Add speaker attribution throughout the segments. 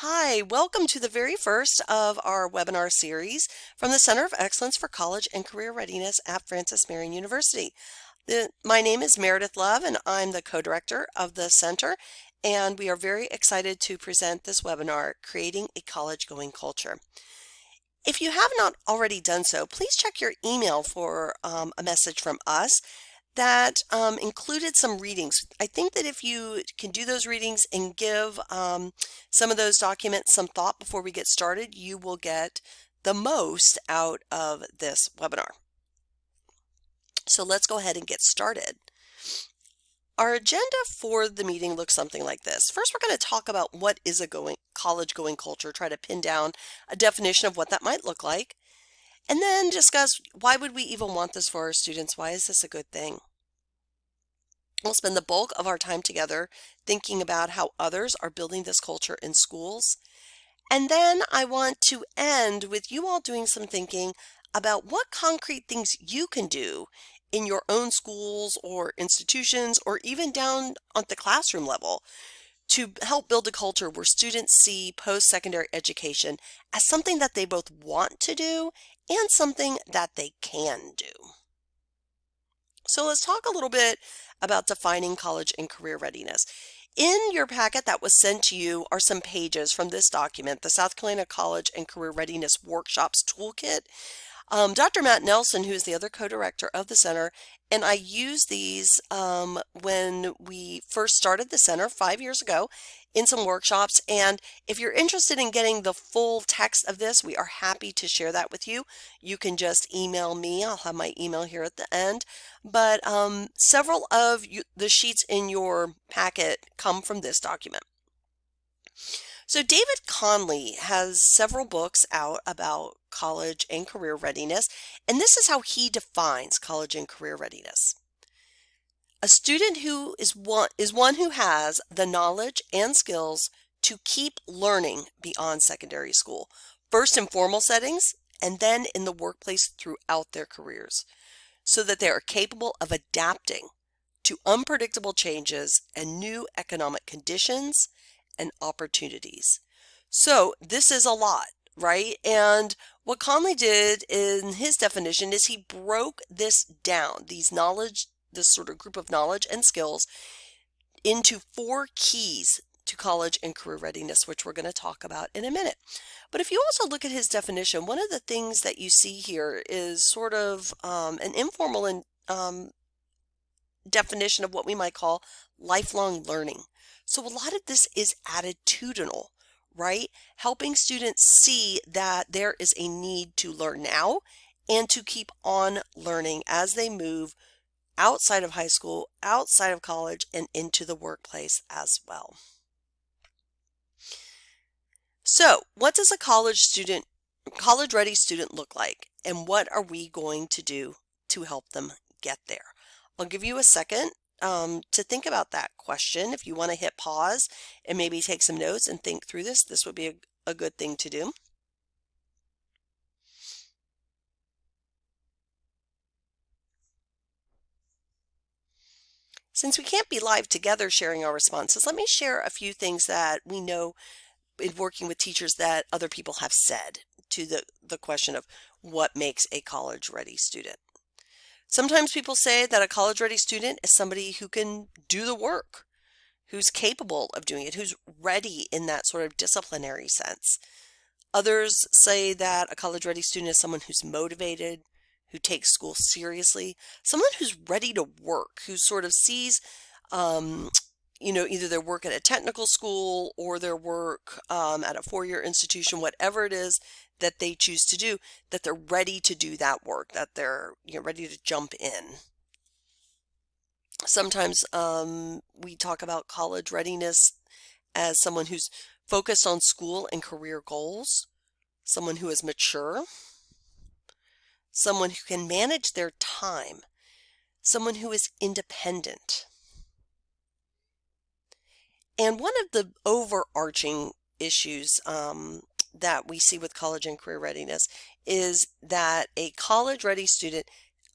Speaker 1: Hi, welcome to the very first of our webinar series from the Center of Excellence for College and Career Readiness at Francis Marion University. My name is Meredith Love and I'm the co-director of the center, and we are very excited to present this webinar, Creating a College-Going Culture. If you have not already done so, please check your email for a message from us that included some readings. I think that if you can do those readings and give some of those documents some thought before we get started, you will get the most out of this webinar. So let's go ahead and get started. Our agenda for the meeting looks something like this. First, we're going to talk about what is a college-going culture, try to pin down a definition of what that might look like, and then discuss why would we even want this for our students? Why is this a good thing? We'll spend the bulk of our time together thinking about how others are building this culture in schools. And then I want to end with you all doing some thinking about what concrete things you can do in your own schools or institutions or even down at the classroom level to help build a culture where students see post-secondary education as something that they both want to do and something that they can do. So let's talk a little bit about defining college and career readiness. In your packet that was sent to you are some pages from this document, the South Carolina College and Career Readiness Workshops Toolkit. Dr. Matt Nelson, who's the other co-director of the center, and I used these when we first started the center 5 years ago in some workshops. And if you're interested in getting the full text of this, we are happy to share that with you. You can just email me. I'll have my email here at the end. But several of the sheets in your packet come from this document. So David Conley has several books out about college and career readiness, and this is how he defines college and career readiness. A student who is one who has the knowledge and skills to keep learning beyond secondary school, first in formal settings and then in the workplace throughout their careers, so that they are capable of adapting to unpredictable changes and new economic conditions and opportunities. So this is a lot, right? And what Conley did in his definition is he broke this down, this sort of group of knowledge and skills, into 4 keys to college and career readiness, which we're going to talk about in a minute. But if you also look at his definition, one of the things that you see here is sort of an informal definition of what we might call lifelong learning. So a lot of this is attitudinal, right? Helping students see that there is a need to learn now and to keep on learning as they move outside of high school, outside of college, and into the workplace as well. So what does a college-ready student look like, and what are we going to do to help them get there? I'll give you a second to think about that question. If you want to hit pause and maybe take some notes and think through this would be a good thing to do. Since we can't be live together sharing our responses, let me share a few things that we know in working with teachers that other people have said to the question of what makes a college-ready student. Sometimes people say that a college-ready student is somebody who can do the work, who's capable of doing it, who's ready in that sort of disciplinary sense. Others say that a college-ready student is someone who's motivated, who takes school seriously, someone who's ready to work, who sort of sees, either their work at a technical school or their work at a 4-year institution, whatever it is that they choose to do, that they're ready to do that work, that they're ready to jump in. Sometimes we talk about college readiness as someone who's focused on school and career goals, someone who is mature, someone who can manage their time, someone who is independent. And one of the overarching issues that we see with college and career readiness is that a college-ready student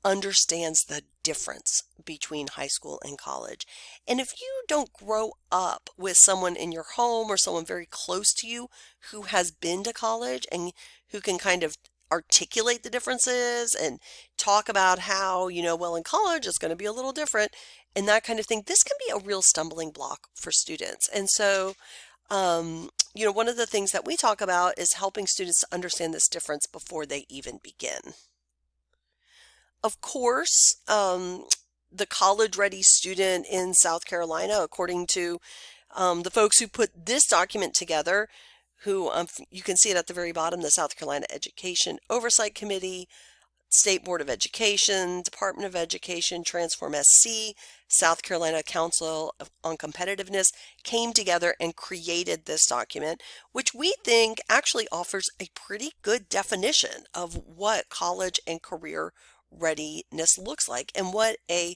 Speaker 1: understands the difference between high school and college. And if you don't grow up with someone in your home or someone very close to you who has been to college and who can kind of articulate the differences and talk about how, well, in college it's going to be a little different and that kind of thing, this can be a real stumbling block for students. And so, one of the things that we talk about is helping students to understand this difference before they even begin. Of course, the college-ready student in South Carolina, according to the folks who put this document together, who you can see it at the very bottom, the South Carolina Education Oversight Committee, State Board of Education, Department of Education, Transform SC, South Carolina Council on Competitiveness came together and created this document, which we think actually offers a pretty good definition of what college and career readiness looks like and what a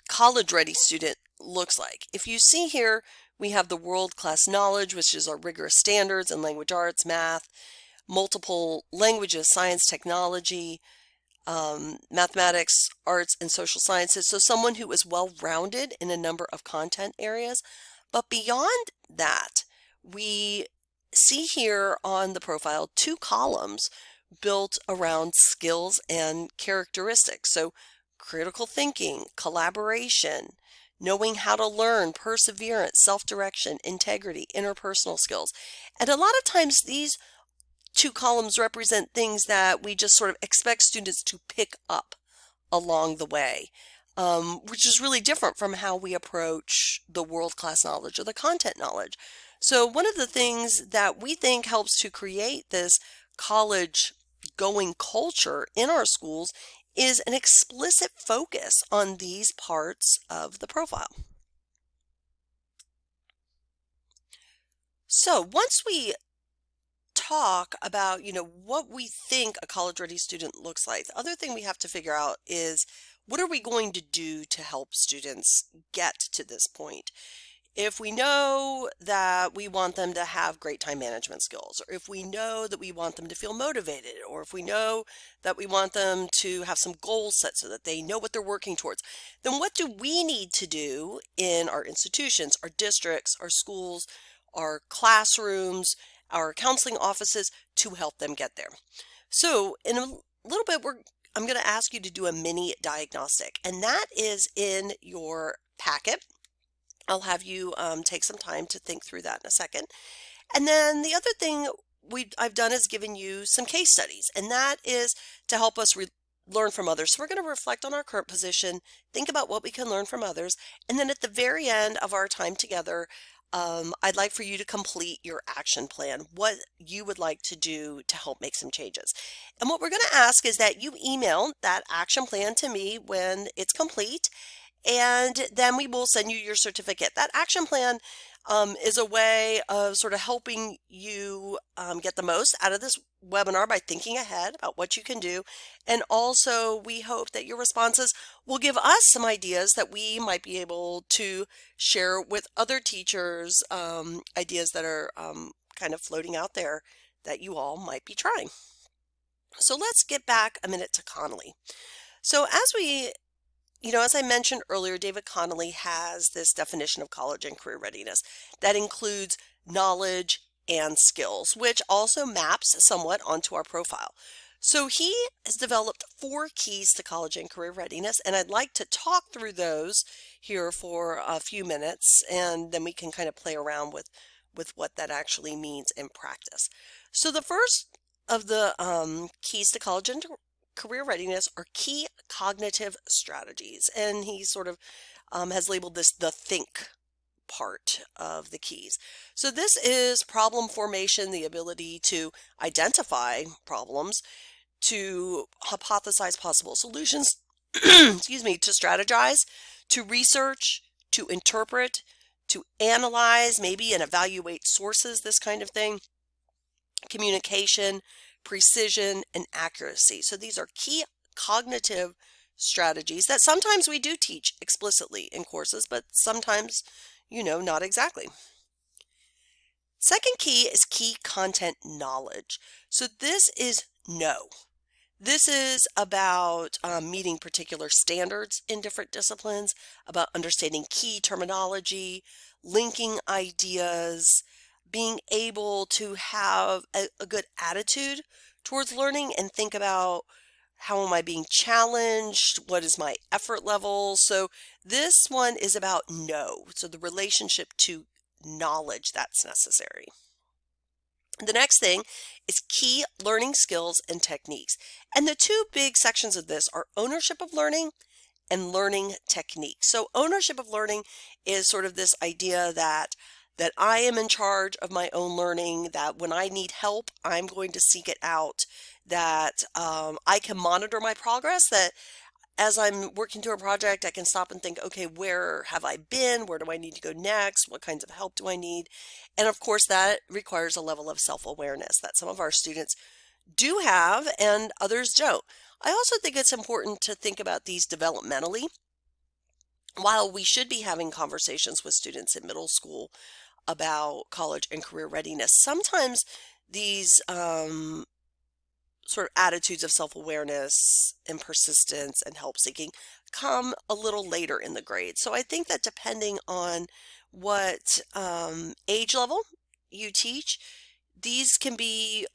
Speaker 1: college-ready student looks like. If you see here, we have the world-class knowledge, which is our rigorous standards in language arts, math, multiple languages, science, technology, mathematics, arts, and social sciences. So someone who is well-rounded in a number of content areas. But beyond that, we see here on the profile 2 columns built around skills and characteristics. So critical thinking, collaboration, knowing how to learn, perseverance, self-direction, integrity, interpersonal skills. And a lot of times these 2 columns represent things that we just sort of expect students to pick up along the way, which is really different from how we approach the world-class knowledge or the content knowledge. So one of the things that we think helps to create this college-going culture in our schools is an explicit focus on these parts of the profile. So once we talk about, what we think a college-ready student looks like, the other thing we have to figure out is what are we going to do to help students get to this point? If we know that we want them to have great time management skills, or if we know that we want them to feel motivated, or if we know that we want them to have some goals set so that they know what they're working towards, then what do we need to do in our institutions, our districts, our schools, our classrooms, our counseling offices to help them get there? So in a little bit, I'm going to ask you to do a mini diagnostic, and that is in your packet. I'll have you take some time to think through that in a second. And then the other thing I've done is given you some case studies, and that is to help us learn from others. So we're going to reflect on our current position, think about what we can learn from others, and then at the very end of our time together, I'd like for you to complete your action plan, what you would like to do to help make some changes. And what we're going to ask is that you email that action plan to me when it's complete, and then we will send you your certificate. That action plan is a way of sort of helping you get the most out of this webinar by thinking ahead about what you can do. And also we hope that your responses will give us some ideas that we might be able to share with other teachers, ideas that are kind of floating out there that you all might be trying. So let's get back a minute to Connolly. So as I mentioned earlier, David Connolly has this definition of college and career readiness that includes knowledge and skills, which also maps somewhat onto our profile. So he has developed 4 keys to college and career readiness, and I'd like to talk through those here for a few minutes, and then we can kind of play around with what that actually means in practice. So the first of the keys to college and career readiness are key cognitive strategies, and he sort of has labeled this the think part of the keys. So this is problem formation, the ability to identify problems, to hypothesize possible solutions, excuse me, to strategize, to research, to interpret, to analyze, maybe and evaluate sources, this kind of thing, communication, precision, and accuracy. So these are key cognitive strategies that sometimes we do teach explicitly in courses, but sometimes, not exactly. Second key is key content knowledge. So this is know. This is about meeting particular standards in different disciplines, about understanding key terminology, linking ideas, being able to have a good attitude towards learning and think about how am I being challenged? What is my effort level? So this one is about know. So the relationship to knowledge that's necessary. The next thing is key learning skills and techniques. And the two big sections of this are ownership of learning and learning techniques. So ownership of learning is sort of this idea that I am in charge of my own learning, that when I need help, I'm going to seek it out, that I can monitor my progress, that as I'm working through a project, I can stop and think, okay, where have I been? Where do I need to go next? What kinds of help do I need? And of course, that requires a level of self-awareness that some of our students do have and others don't. I also think it's important to think about these developmentally. While we should be having conversations with students in middle school about college and career readiness, sometimes these sort of attitudes of self-awareness and persistence and help seeking come a little later in the grade. So I think that depending on what age level you teach, these can be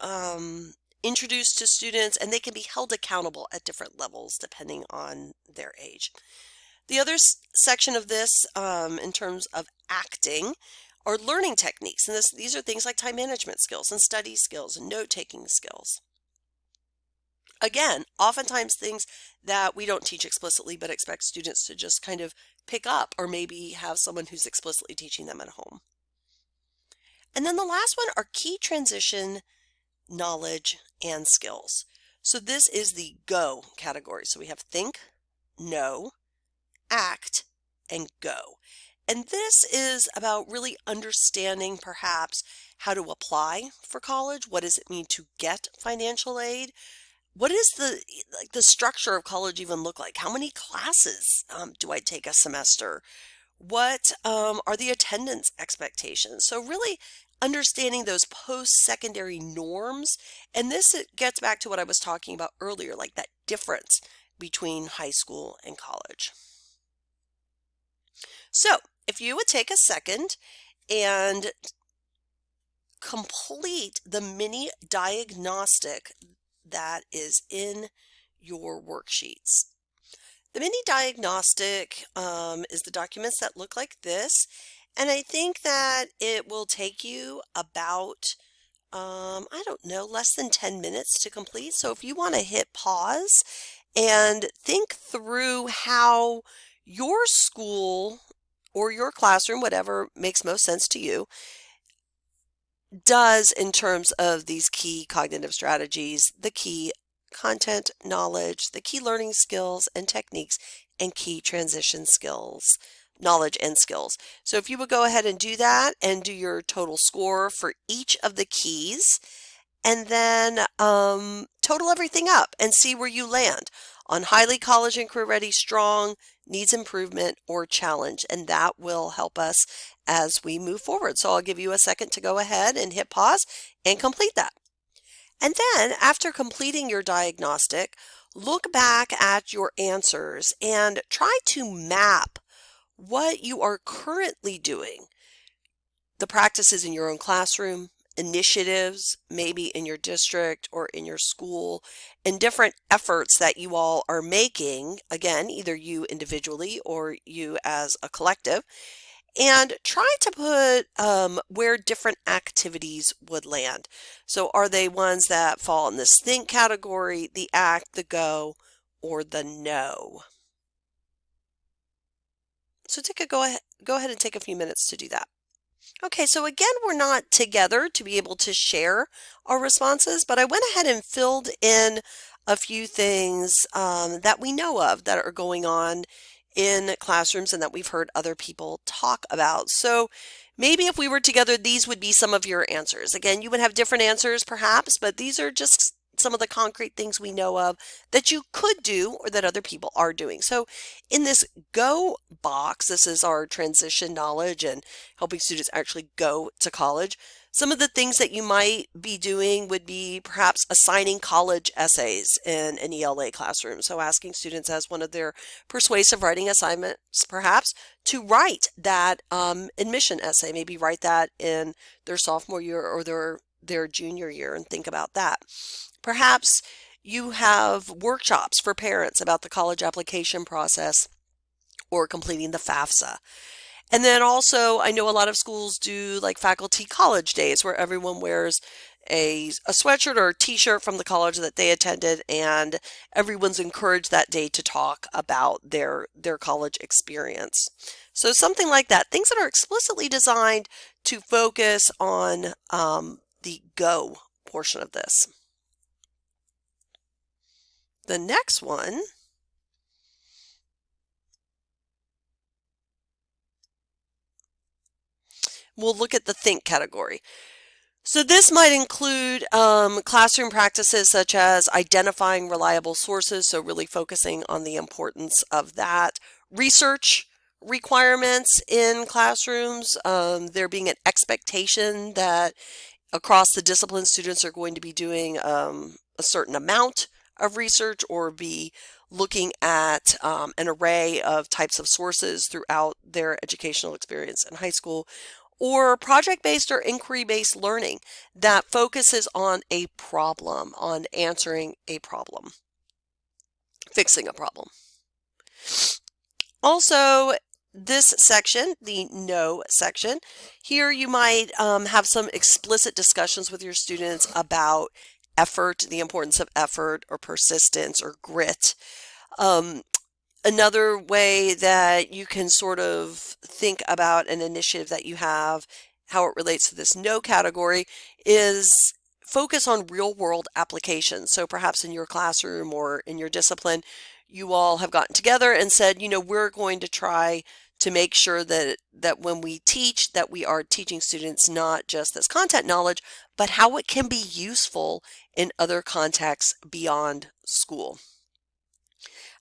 Speaker 1: introduced to students and they can be held accountable at different levels depending on their age. The other section of this in terms of acting are learning techniques. And these are things like time management skills and study skills and note-taking skills. Again, oftentimes things that we don't teach explicitly but expect students to just kind of pick up or maybe have someone who's explicitly teaching them at home. And then the last one are key transition knowledge and skills. So this is the go category. So we have think, know, act, and go. And this is about really understanding perhaps how to apply for college. What does it mean to get financial aid? What is the structure of college even look like? How many classes do I take a semester? What are the attendance expectations? So really understanding those post-secondary norms. And this gets back to what I was talking about earlier, like that difference between high school and college. So if you would take a second and complete the mini diagnostic that is in your worksheets. The mini diagnostic is the documents that look like this, and I think that it will take you about, I don't know, less than 10 minutes to complete. So if you want to hit pause and think through how your school or your classroom, whatever makes most sense to you, does in terms of these key cognitive strategies, the key content knowledge, the key learning skills and techniques, and key transition skills, knowledge and skills. So if you would go ahead and do that and do your total score for each of the keys, and then total everything up and see where you land on highly college and career ready, strong, needs improvement, or challenge. And that will help us as we move forward. So I'll give you a second to go ahead and hit pause and complete that. And then after completing your diagnostic, look back at your answers and try to map what you are currently doing, the practices in your own classroom, initiatives, maybe in your district or in your school, and different efforts that you all are making, again, either you individually or you as a collective, and try to put where different activities would land. So are they ones that fall in this think category, the act, the go, or the know? So go ahead and take a few minutes to do that. Okay, so again, we're not together to be able to share our responses, but I went ahead and filled in a few things that we know of that are going on in classrooms and that we've heard other people talk about. So maybe if we were together, these would be some of your answers. Again, you would have different answers perhaps, but these are just some of the concrete things we know of that you could do or that other people are doing. So in this go box, this is our transition knowledge and helping students actually go to college. Some of the things that you might be doing would be perhaps assigning college essays in an ELA classroom. So asking students as one of their persuasive writing assignments, perhaps, to write that admission essay, maybe write that in their sophomore year or their junior year and think about that. Perhaps you have workshops for parents about the college application process or completing the FAFSA. And then also, I know a lot of schools do like faculty college days where everyone wears a sweatshirt or a t-shirt from the college that they attended, and everyone's encouraged that day to talk about their college experience. So something like that, things that are explicitly designed to focus on the go portion of this. The next one we'll look at the think category. So this might include classroom practices such as identifying reliable sources, so really focusing on the importance of that. Research requirements in classrooms, there being an expectation that across the discipline students are going to be doing a certain amount of research or be looking at an array of types of sources throughout their educational experience in high school. Or project-based or inquiry-based learning that focuses on a problem, on answering a problem, fixing a problem. Also, this section, the no section, here you might have some explicit discussions with your students about effort, the importance of effort or persistence or grit. Another way that you can sort of think about an initiative that you have, how it relates to this no category, is focus on real world applications. So perhaps in your classroom or in your discipline, you all have gotten together and said, you know, we're going to try to make sure that when we teach, that we are teaching students not just this content knowledge, but how it can be useful in other contexts beyond school.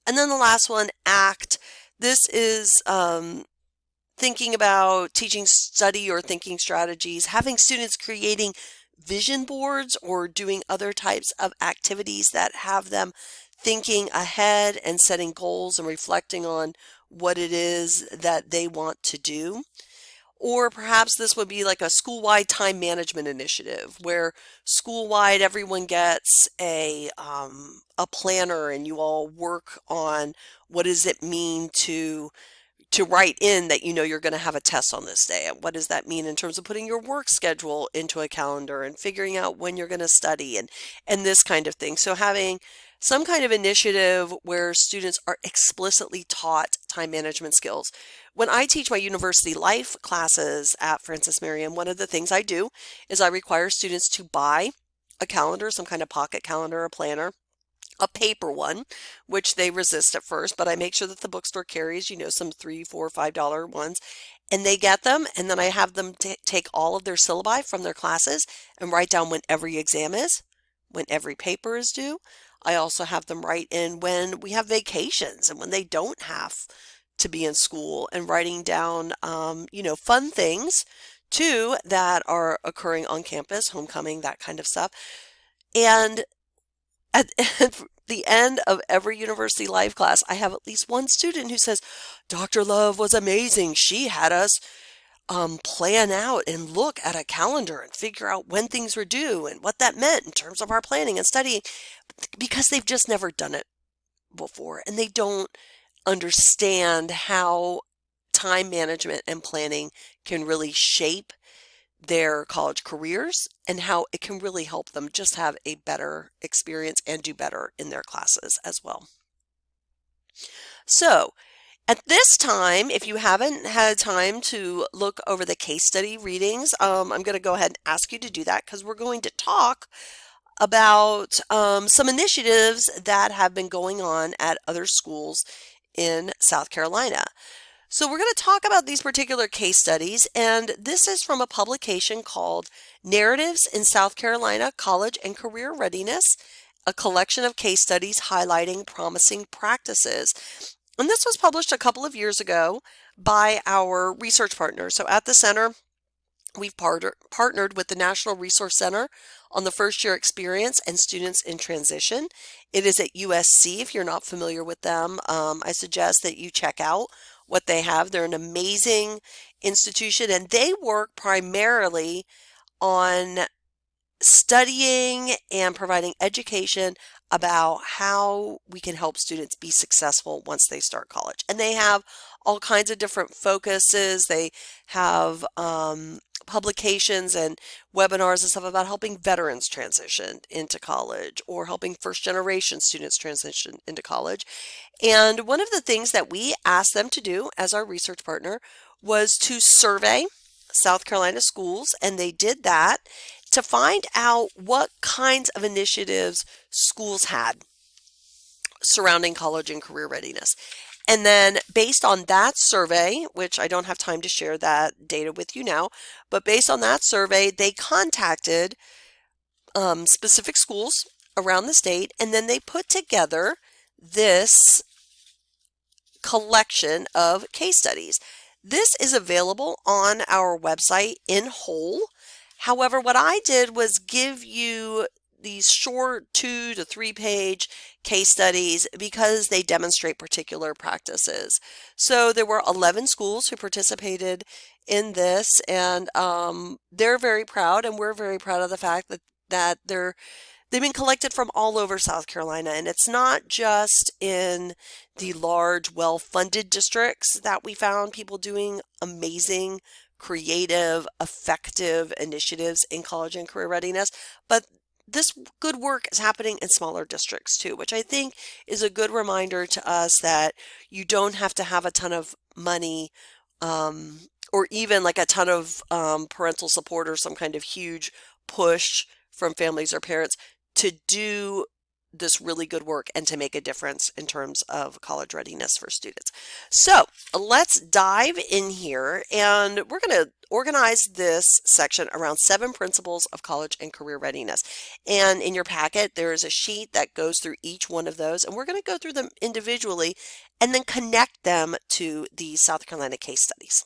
Speaker 1: And then the last one, ACT. This is thinking about teaching study or thinking strategies, having students creating vision boards or doing other types of activities that have them thinking ahead and setting goals and reflecting on what it is that they want to do. Or perhaps this would be like a school-wide time management initiative where school-wide everyone gets a planner and you all work on what does it mean to write in that you know you're going to have a test on this day. And what does that mean in terms of putting your work schedule into a calendar and figuring out when you're going to study and this kind of thing. So having some kind of initiative where students are explicitly taught time management skills. When I teach my university life classes at Francis Marion, one of the things I do is I require students to buy a calendar, some kind of pocket calendar or planner, a paper one, which they resist at first, but I make sure that the bookstore carries, you know, some $3, $4, $5 ones, and they get them, and then I have them take all of their syllabi from their classes and write down when every exam is, when every paper is due. I also have them write in when we have vacations and when they don't have to be in school, and writing down, you know, fun things too that are occurring on campus, homecoming, that kind of stuff. And at the end of every university life class, I have at least one student who says, Dr. Love was amazing. She had us plan out and look at a calendar and figure out when things were due and what that meant in terms of our planning and studying, because they've just never done it before and they don't understand how time management and planning can really shape their college careers and how it can really help them just have a better experience and do better in their classes as well. So at this time, if you haven't had time to look over the case study readings, I'm going to go ahead and ask you to do that because we're going to talk about some initiatives that have been going on at other schools in South Carolina. So we're going to talk about these particular case studies, and this is from a publication called Narratives in South Carolina College and Career Readiness, a collection of case studies highlighting promising practices. And this was published a couple of years ago by our research partner. So at the center, we've partnered with the National Resource Center on the first year experience and students in transition. It is at USC. If you're not familiar with them, I suggest that you check out what they have. They're an amazing institution, and they work primarily on studying and providing education about how we can help students be successful once they start college. And they have all kinds of different focuses. They have publications and webinars and stuff about helping veterans transition into college or helping first generation students transition into college. And one of the things that we asked them to do as our research partner was to survey South Carolina schools, and they did that to find out what kinds of initiatives schools had surrounding college and career readiness. And then based on that survey, which I don't have time to share that data with you now, but based on that survey, they contacted specific schools around the state, and then they put together this collection of case studies. This is available on our website in whole. However, what I did was give you these short 2 to 3 page case studies because they demonstrate particular practices. So there were 11 schools who participated in this, and they're very proud, and we're very proud of the fact that they've been collected from all over South Carolina, and it's not just in the large, well-funded districts that we found people doing amazing, creative, effective initiatives in college and career readiness, but this good work is happening in smaller districts too, which I think is a good reminder to us that you don't have to have a ton of money or even like a ton of parental support or some kind of huge push from families or parents to do this really good work and to make a difference in terms of college readiness for students. So let's dive in here, and we're going to organize this section around 7 principles of college and career readiness. And in your packet, there is a sheet that goes through each one of those, and we're going to go through them individually and then connect them to the South Carolina case studies.